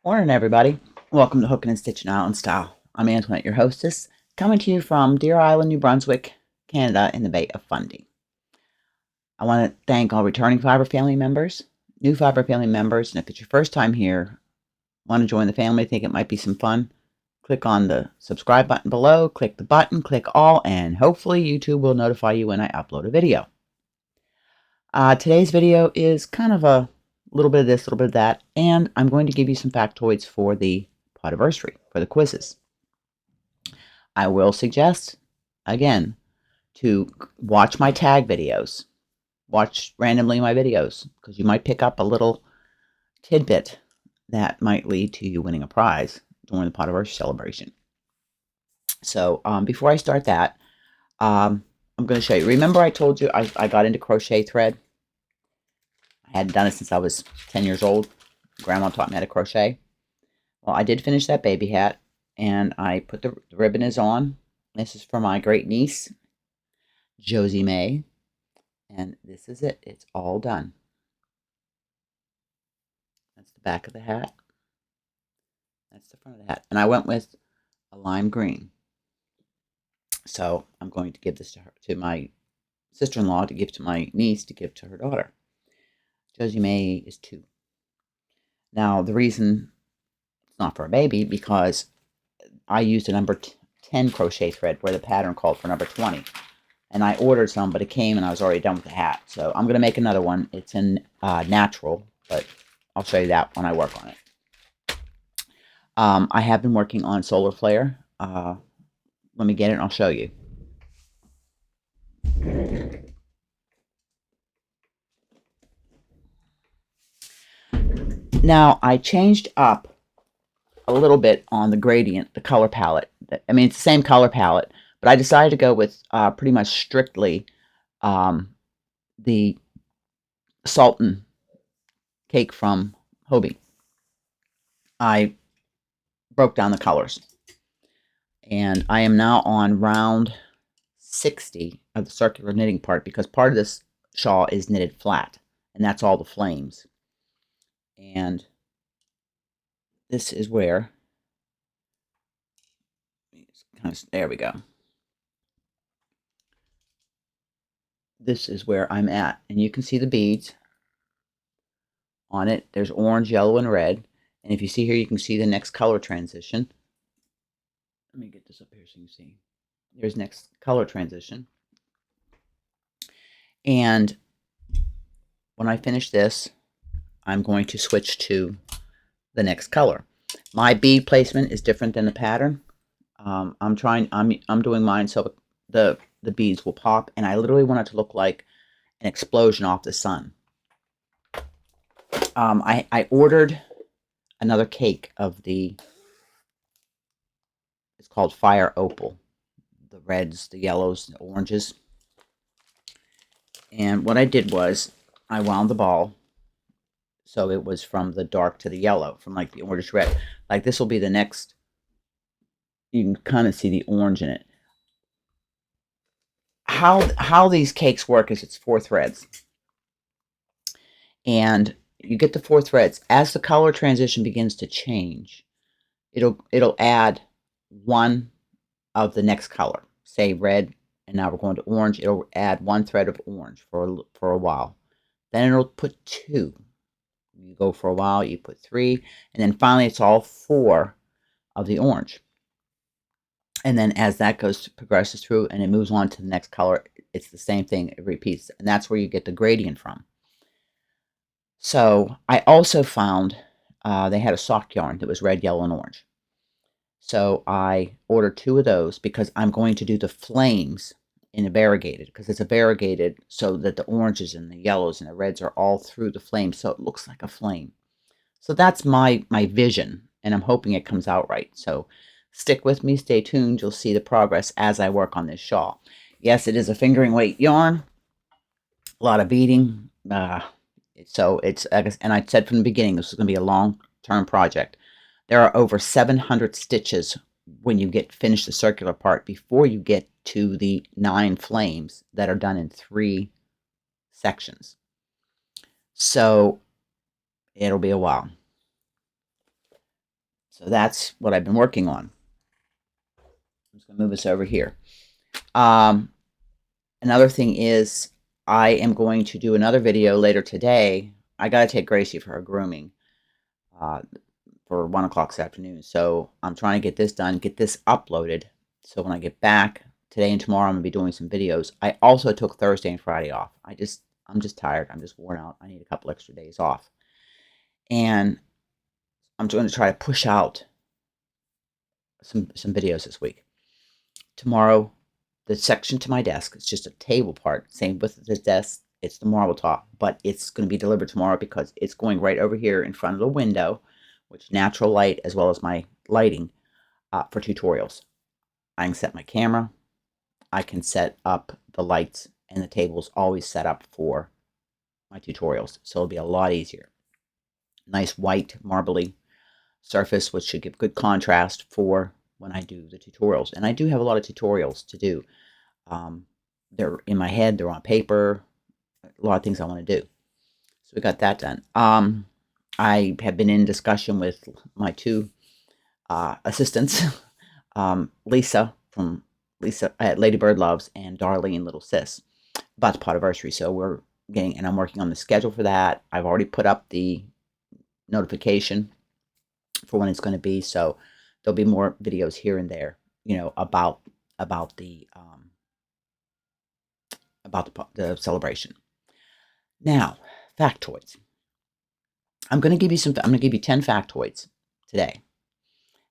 Morning, everybody. Welcome to Hooking and Stitching Island Style. I'm Antoinette, your hostess, coming to you from Deer Island, New Brunswick, Canada, in the Bay of Fundy. I want to thank all returning Fiber family members, new Fiber family members, and if it's your first time here, want to join the family, think it might be some fun, click on the subscribe button below, click the button, click all, and hopefully YouTube will notify you when I upload a video. Today's video is kind of a little bit of this, a little bit of that, and I'm going to give you some factoids for the podiversary, for the quizzes. I will suggest, again, to watch my tag videos. Watch randomly my videos, because you might pick up a little tidbit that might lead to you winning a prize during the podiversary celebration. So before I start that, I'm going to show you. Remember I told you I got into crochet thread? I hadn't done it since I was 10 years old. Grandma taught me how to crochet. Well, I did finish that baby hat, and I put the ribbon is on. This is for my great niece, Josie May, and this is it. It's all done. That's the back of the hat. That's the front of the hat. And I went with a lime green. So I'm going to give this to my sister-in-law, to give to my niece, to give to her daughter. Josie May is 2. Now, the reason it's not for a baby, because I used a number 10 crochet thread where the pattern called for number 20. And I ordered some, but it came and I was already done with the hat. So I'm going to make another one. It's in natural, but I'll show you that when I work on it. I have been working on Solar Flare. Let me get it and I'll show you. Now, I changed up a little bit on the gradient, the color palette. I mean, it's the same color palette, but I decided to go with pretty much strictly the Sultan cake from Hobie. I broke down the colors, and I am now on round 60 of the circular knitting part, because part of this shawl is knitted flat, and that's all the flames. And this is where, there we go. This is where I'm at, and you can see the beads on it. There's orange, yellow, and red. And if you see here, you can see the next color transition. Let me get this up here so you can see. There's next color transition. And when I finish this, I'm going to switch to the next color. My bead placement is different than the pattern. I'm doing mine so the beads will pop, and I literally want it to look like an explosion off the sun. I ordered another cake of the, it's called Fire Opal. The reds, the yellows, the oranges. And what I did was I wound the ball so it was from the dark to the yellow, from like the orange red. Like this will be the next, you can kind of see the orange in it. How these cakes work is it's 4 threads. And you get the 4 threads. As the color transition begins to change, it'll add one of the next color. Say red, and now we're going to orange. It'll add 1 thread of orange for a while. Then it'll put 2. You go for a while, you put 3, and then finally it's all 4 of the orange. And then as that progresses through and it moves on to the next color, it's the same thing. It repeats, and that's where you get the gradient from. So I also found they had a sock yarn that was red, yellow, and orange. So I ordered 2 of those because I'm going to do the flames in a variegated, because it's a variegated so that the oranges and the yellows and the reds are all through the flame, so it looks like a flame. So that's my vision, and I'm hoping it comes out right. So stick with me, stay tuned. You'll see the progress as I work on this shawl. Yes, it is a fingering weight yarn, a lot of beading. So it's, and I said from the beginning, this is going to be a long-term project. There are over 700 stitches when you finish the circular part before you get to the 9 flames that are done in 3 sections. So it'll be a while. So that's what I've been working on. I'm just going to move this over here. Another thing is I am going to do another video later today. I got to take Gracie for her grooming for 1 o'clock this afternoon. So I'm trying to get this done, get this uploaded. So when I get back today and tomorrow, I'm going to be doing some videos. I also took Thursday and Friday off. I'm just tired. I'm just worn out. I need a couple extra days off. And I'm going to try to push out some videos this week. Tomorrow, the section to my desk, it's just a table part, same width as the desk. It's the marble top, but it's going to be delivered tomorrow because it's going right over here in front of the window, which natural light as well as my lighting for tutorials. I can set my camera. I can set up the lights, and the table's always set up for my tutorials, so it'll be a lot easier. Nice white marbly surface, which should give good contrast for when I do the tutorials. And I do have a lot of tutorials to do. They're in my head, they're on paper, a lot of things I want to do. So we got that done. I have been in discussion with my two assistants, Lisa at Lady Bird Loves and Darlene Little Sis, about the Potiversary. So we're getting, and I'm working on the schedule for that. I've already put up the notification for when it's going to be. So there'll be more videos here and there, you know, about the celebration. Now, factoids. I'm going to give you 10 factoids today.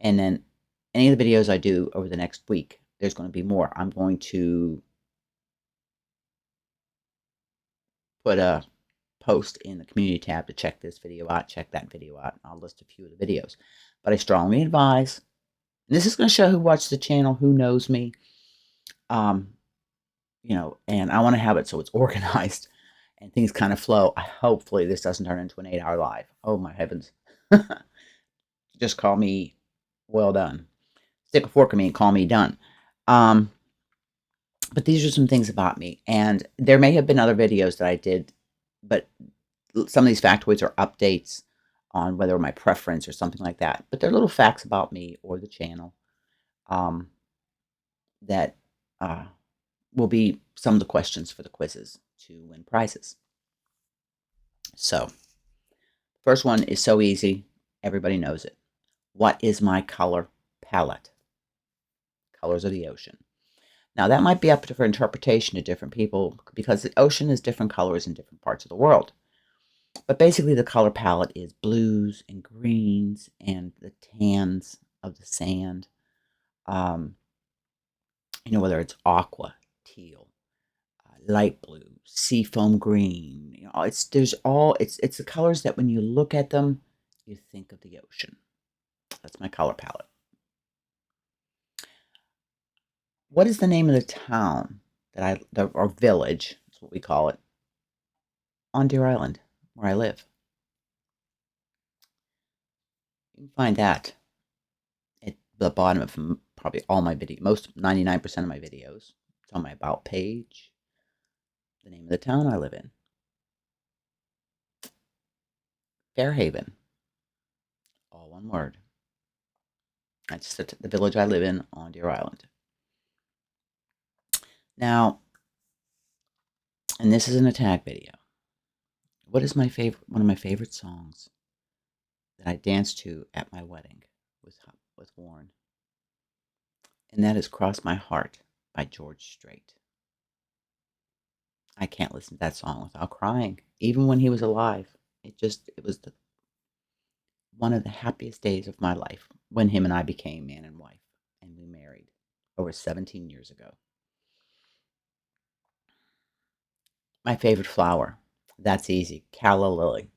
And then any of the videos I do over the next week, there's going to be more. I'm going to put a post in the community tab to check this video out, check that video out, and I'll list a few of the videos. But I strongly advise, and this is going to show who watches the channel, who knows me, you know, and I want to have it so it's organized and things kind of flow. Hopefully this doesn't turn into an 8-hour live. Oh my heavens. Just call me well done. Stick a fork in me and call me done. But these are some things about me. And there may have been other videos that I did, but some of these factoids are updates on whether my preference or something like that. But they're little facts about me or the channel that will be some of the questions for the quizzes to win prizes. So, first one is so easy, everybody knows it. What is my color palette? Colors of the ocean. Now, that might be up for interpretation to different people because the ocean is different colors in different parts of the world. But basically, the color palette is blues and greens and the tans of the sand. You know, whether it's aqua, teal, light blue, seafoam green. You know, it's the colors that when you look at them, you think of the ocean. That's my color palette. What is the name of the town or village, is what we call it, on Deer Island, where I live? You can find that at the bottom of probably all my videos, 99% of my videos. It's on my About page. The name of the town I live in. FAIRHAVEN. All one word. That's the village I live in on Deer Island. Now, and this is an attack video. What is one of my favorite songs that I danced to at my wedding with Warren? And that is Cross My Heart by George Strait. I can't listen to that song without crying, even when he was alive. It was one of the happiest days of my life when him and I became man and wife, and we married over 17 years ago. My favorite flower, that's easy, calla lily.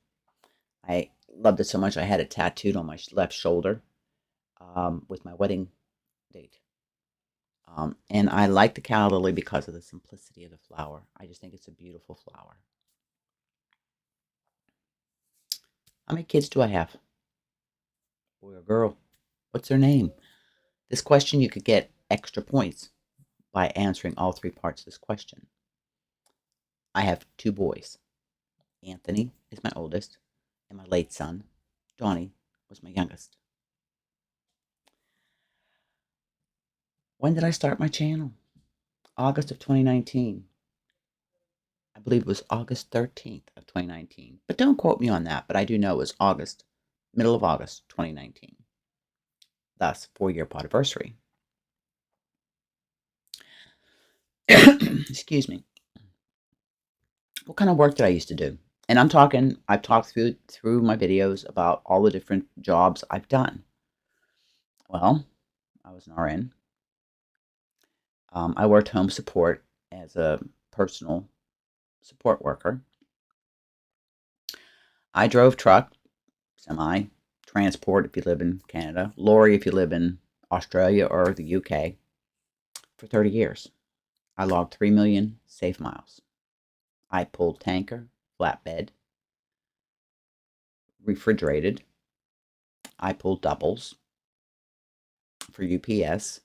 I loved it so much I had it tattooed on my left shoulder with my wedding date. And I like the calla lily because of the simplicity of the flower. I just think it's a beautiful flower. How many kids do I have? Boy or girl? What's their name? This question, you could get extra points by answering all three parts of this question. I have 2 boys. Anthony is my oldest, and my late son, Donnie, was my youngest. When did I start my channel? August of 2019. I believe it was August 13th of 2019. But don't quote me on that, but I do know it was August, middle of August 2019. Thus, 4-year anniversary. Excuse me. What kind of work did I used to do? And I've talked through my videos about all the different jobs I've done. Well, I was an RN. I worked home support as a personal support worker. I drove truck, semi, transport if you live in Canada, lorry if you live in Australia or the UK, for 30 years. I logged 3 million safe miles. I pulled tanker, flatbed, refrigerated. I pulled doubles for UPS.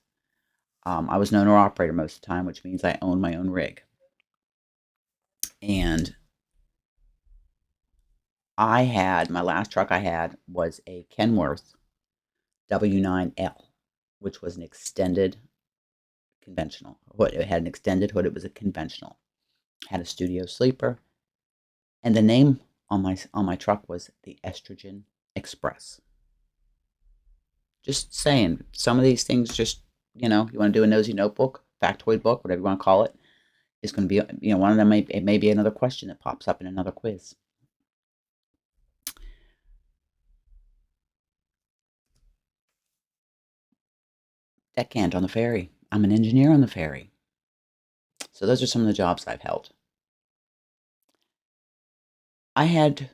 I was an owner operator most of the time, which means I owned my own rig. And my last truck I had was a Kenworth W9L, which was an extended conventional. It had an extended hood. It was a conventional. Had a studio sleeper, and the name on my truck was the Estrogen Express. Just saying, some of these things, just you want to do a nosy notebook, factoid book, whatever you want to call it, is going to be one of them. It may be another question that pops up in another quiz. Deckhand on the ferry. I'm an engineer on the ferry. So those are some of the jobs I've held. I had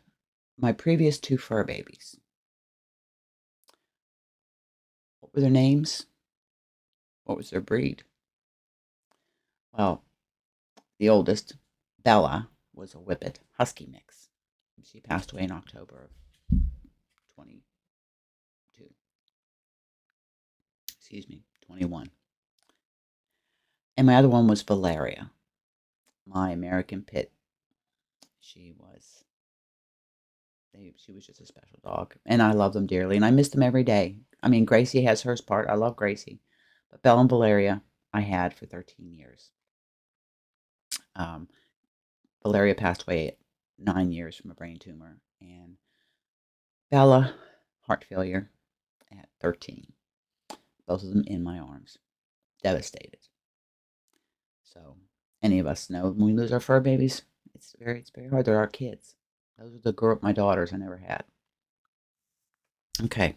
my previous 2 fur babies. What were their names? What was their breed? Well, the oldest, Bella, was a Whippet Husky mix. She passed away in October of 22. Excuse me, 21. And my other one was Valeria, my American Pit. She was just a special dog, and I love them dearly, and I miss them every day. I mean, Gracie has hers part. I love Gracie, but Bella and Valeria I had for 13 years. Valeria passed away at 9 years from a brain tumor, and Bella, heart failure at 13. Both of them in my arms, devastated. So, any of us know when we lose our fur babies, it's very hard. They're our kids. Those are my daughters I never had. Okay.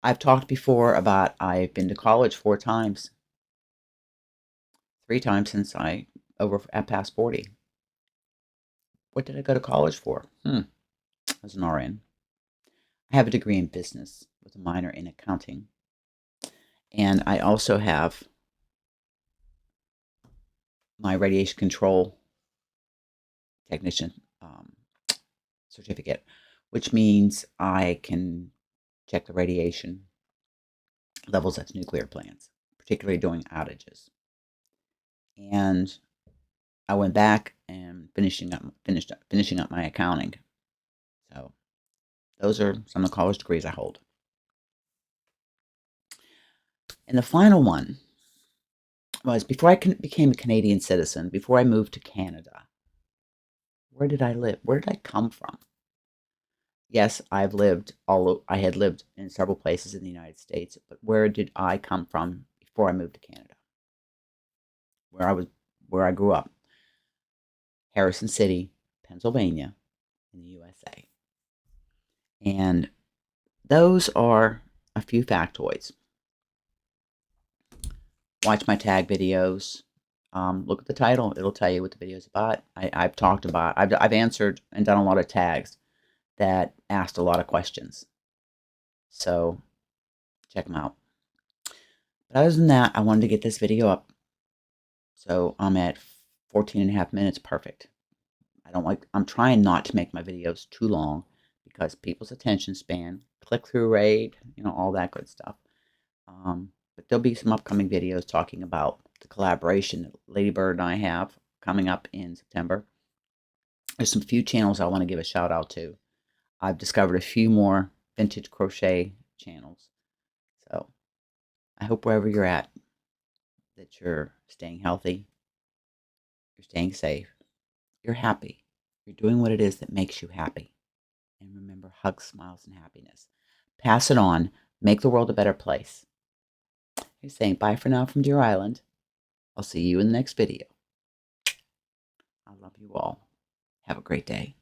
I've talked before about I've been to college 4 times. 3 times since at past 40. What did I go to college for? I was an RN. I have a degree in business with a minor in accounting. And I also have my radiation control technician certificate, which means I can check the radiation levels at nuclear plants, particularly during outages. And I went back and finishing up my accounting. So those are some of the college degrees I hold. And the final one was before I became a Canadian citizen, before I moved to Canada. Where did I live? Where did I come from? Yes, I had lived in several places in the United States, but where did I come from before I moved to Canada? Where I grew up. Harrison City, Pennsylvania, in the USA. And those are a few factoids. Watch my tag videos. Look at the title. It'll tell you what the video is about. I've answered and done a lot of tags that asked a lot of questions. So check them out. But other than that, I wanted to get this video up. So I'm at 14 and a half minutes. Perfect. I'm trying not to make my videos too long because people's attention span, click-through rate, all that good stuff. But there'll be some upcoming videos talking about the collaboration that Ladybird and I have coming up in September. There's some few channels I want to give a shout out to. I've discovered a few more vintage crochet channels. So I hope wherever you're at that you're staying healthy, you're staying safe, you're happy, you're doing what it is that makes you happy. And remember, hugs, smiles, and happiness. Pass it on. Make the world a better place. He's saying bye for now from Deer Island. I'll see you in the next video. I love you all. Have a great day.